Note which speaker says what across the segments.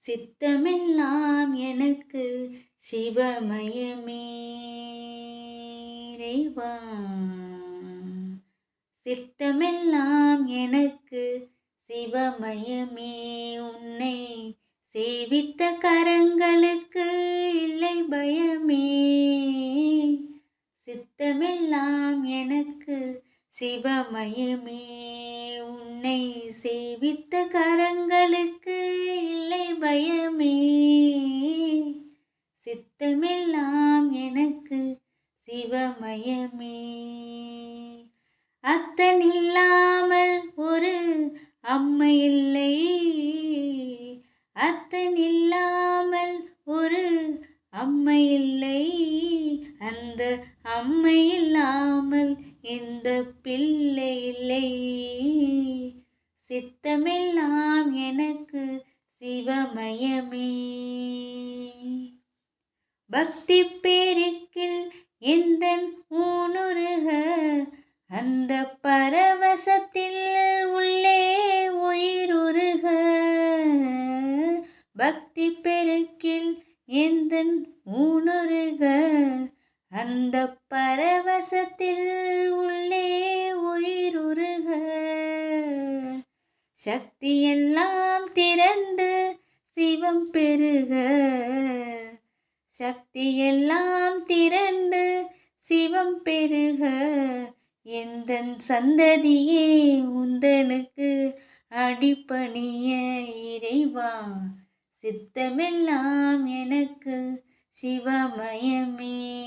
Speaker 1: சித்தமெல்லாம் எனக்கு சிவமயமே இறைவா. சித்தமெல்லாம் எனக்கு சிவமயமே. உன்னை சேவித்த கரங்களுக்கு இல்லை பயமே. சித்தமெல்லாம் எனக்கு சிவமயமே. உன்னை சேவித்த கரங்களுக்கு இல்லை பயமே. சித்தமெல்லாம் எனக்கு சிவமயமே. அத்தனில்லாமல் ஒரு அம்மை இல்லை. அத்தனில்லாமல் ஒரு அம்மை இல்லை. அந்த அம்மை இல்லாமல் இந்த பிள்ளை இல்லை. சித்தமெல்லாம் எனக்கு சிவமயமே. பக்தி பேருக்கில் எந்தன் ஊனுருக அந்த பரவசத்தில் உள்ளே உயிருருக. பக்தி பெருக்கில் எந்தன் ஊனுருக அந்த பரவசத்தில் உள்ளே உயிருருக. சக்தியெல்லாம் திரண்டு சிவம் பெருக. சக்தியெல்லாம் திரண்டு சிவம் பெருக. எந்தன் சந்ததியே உந்தனுக்கு அடிபணிய இறைவா. சித்தமெல்லாம் எனக்கு சிவமயமே.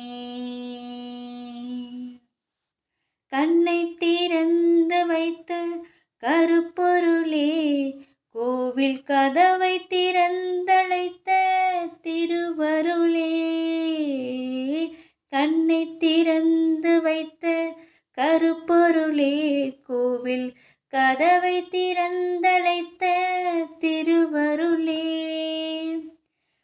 Speaker 1: கண்ணை திறந்து வைத்த கருப்பொருளே, கோவில் கதவை திறந்தழைத்த திருவருளே. கண்ணை திறந்து வைத்த கருப்பொருளே, கோவில் கதவை திறந்தழைத்த திருவருளே.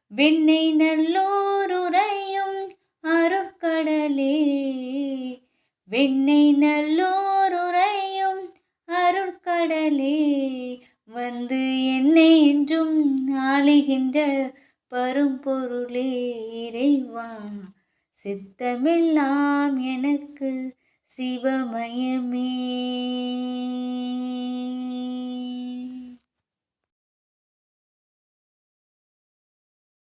Speaker 1: விண்ணை நல்லோர் உறையும் அருட்கடலே. விண்ணை நல்லோர் உறையும் அருட்கடலே. வந்து என்னை என்றும் ஆளுகின்ற பரும்பொருளே இறைவா. சித்தமெல்லாம் எனக்கு சிவமயமே.